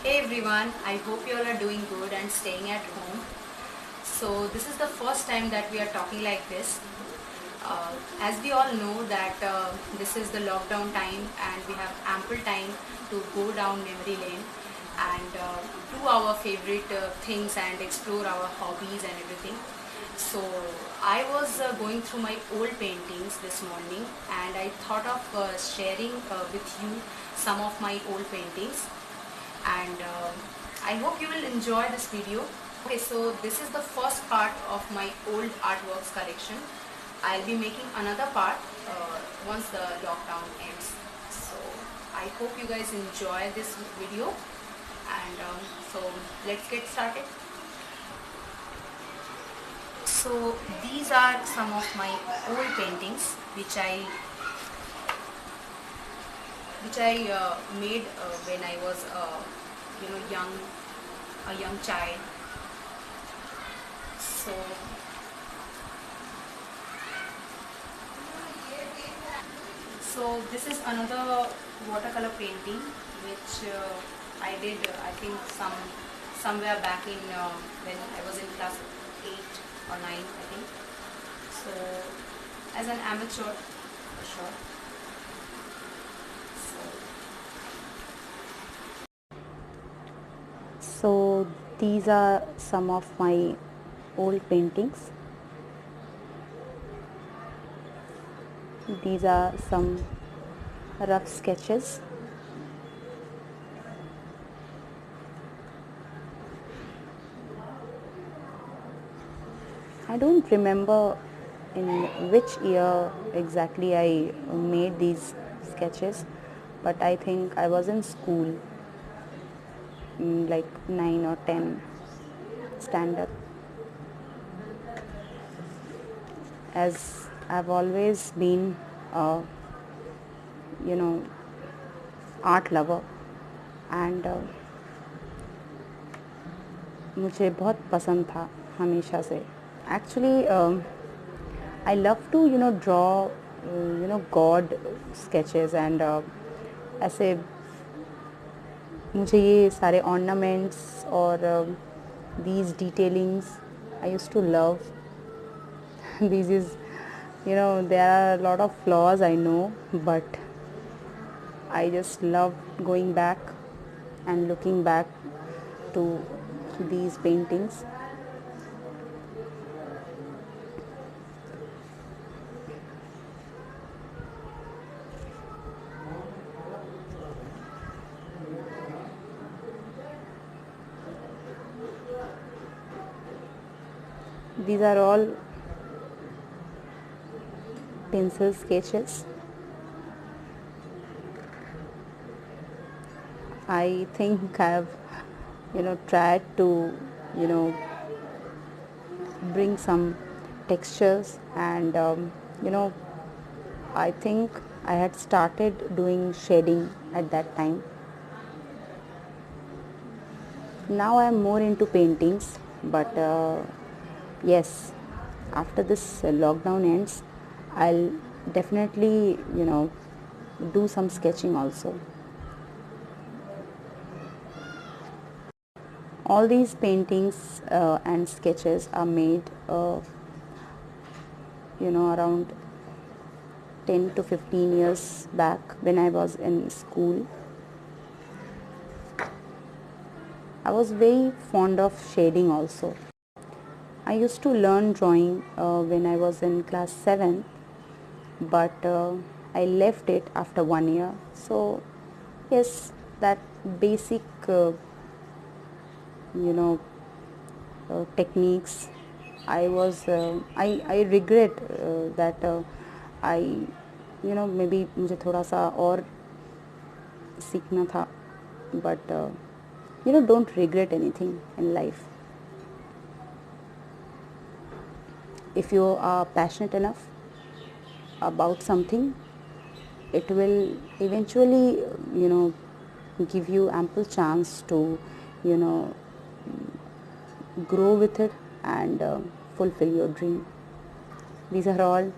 Hey everyone, I hope you all are doing good and staying at home. So this is the first time that we are talking like this. As we all know that this is the lockdown time and we have ample time to go down memory lane and do our favorite things and explore our hobbies and everything. So I was going through my old paintings this morning and I thought of sharing with you some of my old paintings and I hope you will enjoy this video. Okay, so this is the first part of my old artworks collection. I'll be making another part once the lockdown ends. So I hope you guys enjoy this video and so let's get started. So these are some of my old paintings which I made when I was a young child. So this is another watercolor painting which I did I think somewhere back in when I was in class 8 or 9 I think. So as an amateur for sure. So these are some of my old paintings. These are some rough sketches. I don't remember in which year exactly I made these sketches, but I think I was in school, like 9 or 10 standard. As I've always been a, you know, art lover, and मुझे बहुत पसंद था हमेशा से. Actually, I love to draw God sketches and ऐसे मुझे ये सारे ornaments और these detailings I used to love. This is, there are a lot of flaws I know, but I just love going back and looking back to these paintings. These are all pencil sketches. I think I've tried to you know bring some textures and I think I had started doing shading at that time. Now I am more into paintings, but yes, after this lockdown ends, I'll definitely do some sketching also. All these paintings and sketches are made around 10 to 15 years back when I was in school. I was very fond of shading also. I used to learn drawing when I was in class 7, but I left it after 1 year. So yes, that basic techniques I regret that I maybe मुझे थोड़ा सा और सीखना था, but don't regret anything in life. If you are passionate enough about something, it will eventually give you ample chance to you know grow with it and fulfill your dream. These are all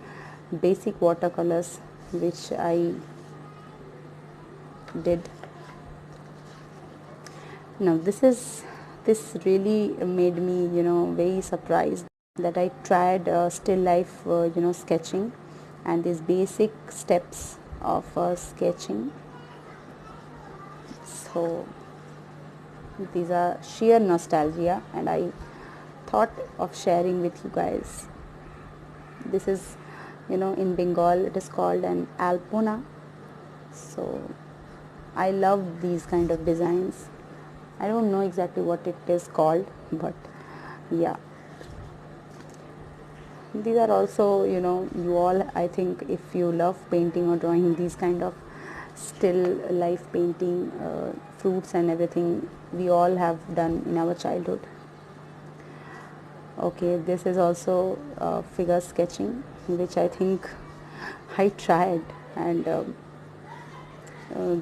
basic watercolors which I did. Now this really made me, very surprised that I tried still life, sketching, and these basic steps of sketching. So these are sheer nostalgia, and I thought of sharing with you guys. This is, in Bengal it is called an alpona. So I love these kind of designs. I don't know exactly what it is called, but yeah, these are also, you all, I think if you love painting or drawing, these kind of still life painting, fruits and everything, we all have done in our childhood. Okay, this is also figure sketching, which I think I tried, and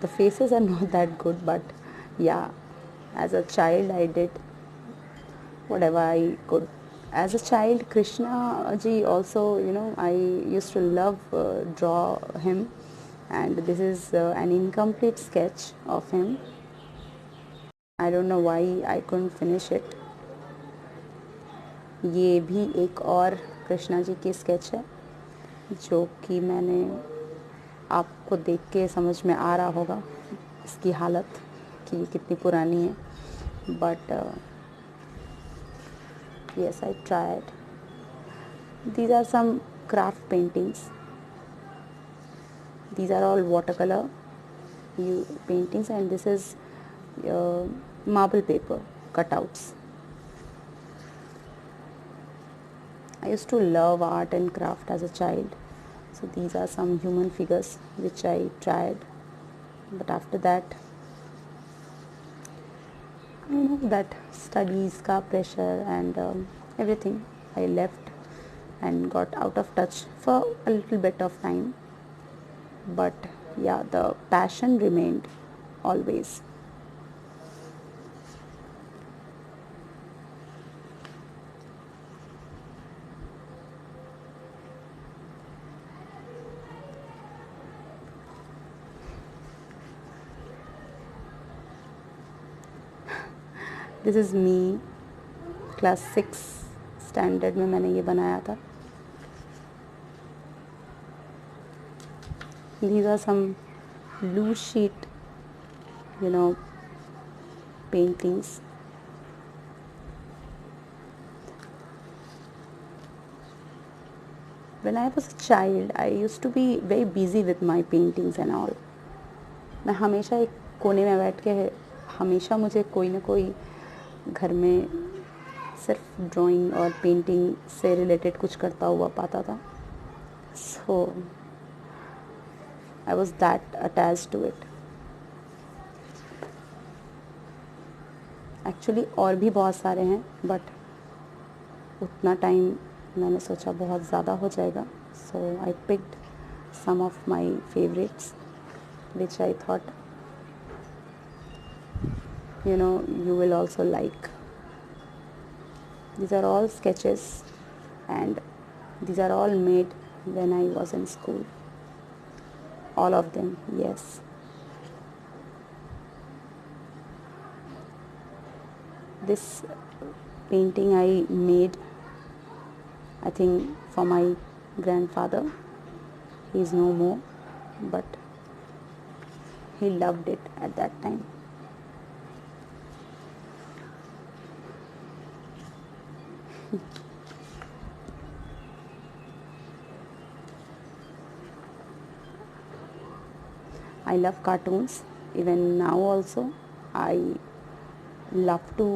the faces are not that good, but yeah, as a child I did whatever I could. As a child, Krishna ji also, I used to love draw him, and this is an incomplete sketch of him. I don't know why I couldn't finish it. ये भी एक और कृष्णा जी की sketch है, जो कि मैंने, आपको देख के समझ में आ रहा होगा इसकी हालत कि ये कितनी पुरानी है, but yes, I tried. These are some craft paintings. These are all watercolor paintings, and this is uh, marble paper cutouts. I used to love art and craft as a child. So these are some human figures which I tried. But after that, that studies ka pressure and everything, I left and got out of touch for a little bit of time. But yeah, the passion remained always. This is me, class 6 standard में मैंने ये बनाया था. These are some loose sheet, paintings. When I was a child, I used to be very busy with my paintings and all. मैं हमेशा एक कोने में बैठ के, हमेशा मुझे कोई ना कोई घर में सिर्फ ड्राइंग और पेंटिंग से रिलेटेड कुछ करता हुआ पाता था. So I was that attached to it. Actually और भी बहुत सारे हैं, बट उतना टाइम मैंने सोचा बहुत ज़्यादा हो जाएगा. So I picked some of my favourites which I thought you will also like. These are all sketches, and these are all made when I was in school. All of them, yes. This painting I made, I think, for my grandfather. He is no more, but he loved it at that time. I love cartoons. Even now also, I love to,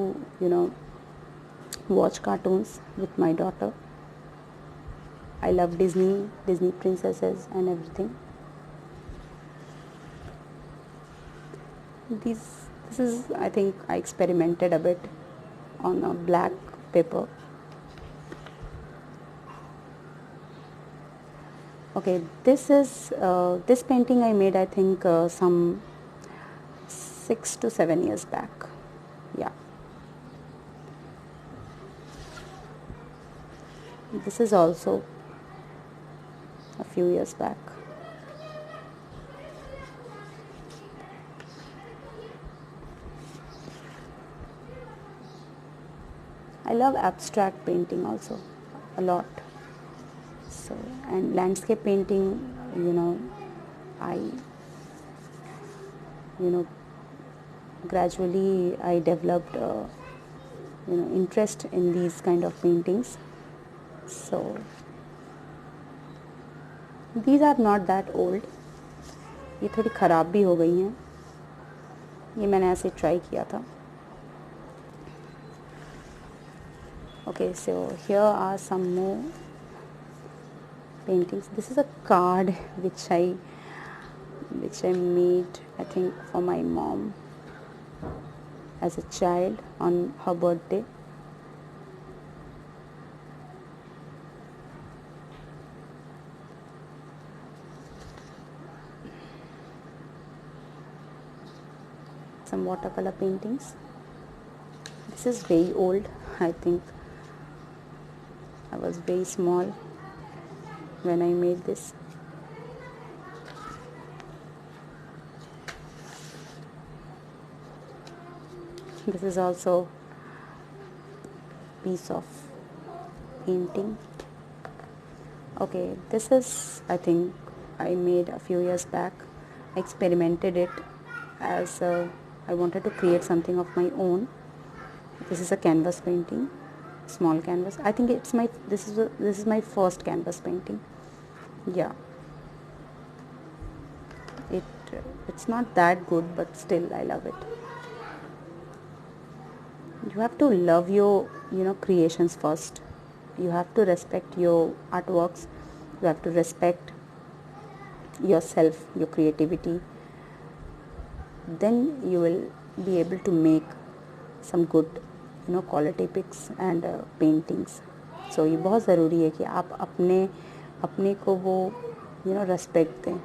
watch cartoons with my daughter. I love Disney princesses and everything. This is, I think, I experimented a bit on a black paper. Okay, this painting I made, I think, some 6 to 7 years back. Yeah. This is also a few years back. I love abstract painting also a lot. So, and landscape painting, I, you know, gradually I developed, interest in these kind of paintings. So, these are not that old. ये थोड़ी ख़राब भी हो गई हैं. ये मैंने ऐसे ट्राई किया था. Okay, so here are some more paintings. This is a card which I made, I think, for my mom as a child on her birthday. Some watercolor paintings. This is very old. I think I was very small when I made this. This is also piece of painting. Okay, this is, I think, I made a few years back. I experimented it as I wanted to create something of my own. This is a canvas painting, small canvas. I think this is my first canvas painting. Yeah, it's not that good, but still I love it. You have to love your creations first. You have to respect your artworks. You have to respect yourself, your creativity. Then you will be able to make some good quality pics and paintings. So ये बहुत ज़रूरी है कि आप अपने को वो respect दें.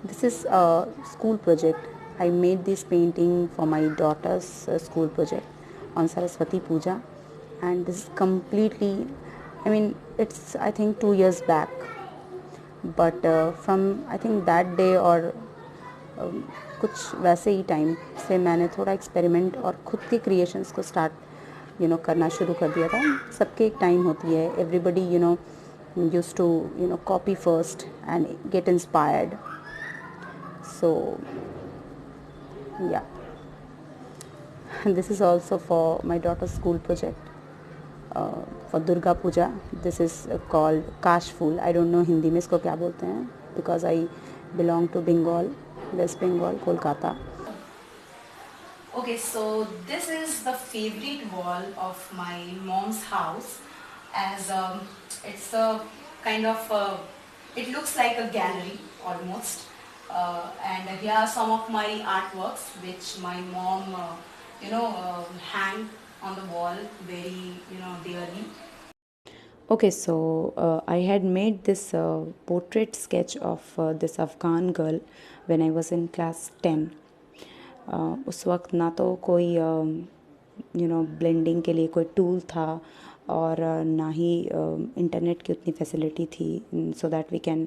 This is a school project. I made this painting for my daughter's school project on Saraswati Puja, and this is completely, it's I think 2 years back, but from I think that day और कुछ वैसे ही time से मैंने थोड़ा experiment और ख़ुद के creations को स्टार्ट करना शुरू कर दिया था. सबके एक टाइम होती है. Everybody used to copy first and get inspired. So yeah, this is also for my daughter's school project for Durga Puja. This is called Kash Phool. I don't know Hindi में इसको क्या बोलते हैं, because I belong to Bengal, West Bengal, Kolkata. Okay, so this is the favorite wall of my mom's house, as it's a kind of it looks like a gallery almost, and here are some of my artworks which my mom hang on the wall very dearly. Okay, so I had made this portrait sketch of this Afghan girl when I was in class 10. उस वक्त ना तो कोई blending के लिए कोई tool था, और ना ही इंटरनेट की उतनी फैसिलिटी थी, so that we can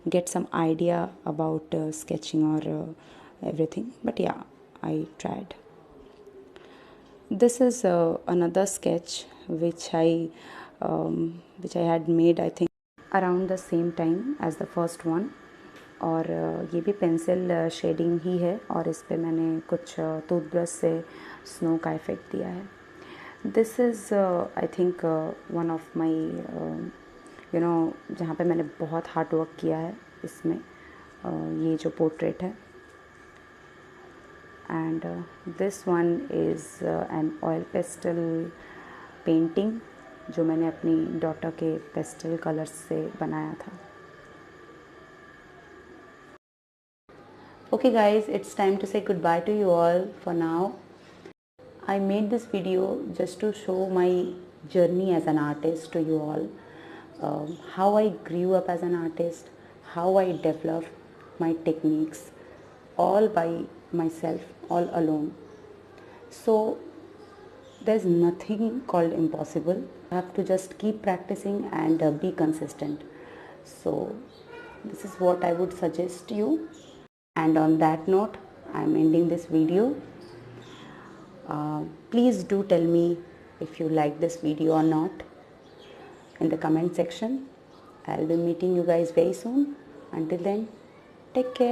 get some idea about sketching or everything. But yeah, I tried. This is another sketch which I had made, I think, around the same time as the first one. और ये भी pencil shading ही है, और इस पे मैंने कुछ toothbrush से स्नो का इफ़ेक्ट दिया है. This is I think one of my जहाँ पे मैंने बहुत हार्ड वर्क किया है इसमें, ये जो पोर्ट्रेट है. And this one is an oil pastel painting जो मैंने अपनी डॉटर के पेस्टल कलर्स से बनाया था. Okay guys, it's time to say goodbye to you all for now. I made this video just to show my journey as an artist to you all. How I grew up as an artist, how I developed my techniques, all by myself, all alone. So there's nothing called impossible. You have to just keep practicing and be consistent. So this is what I would suggest you. And on that note, I'm ending this video. Please do tell me if you like this video or not in the comment section. I'll be meeting you guys very soon. Until then, take care.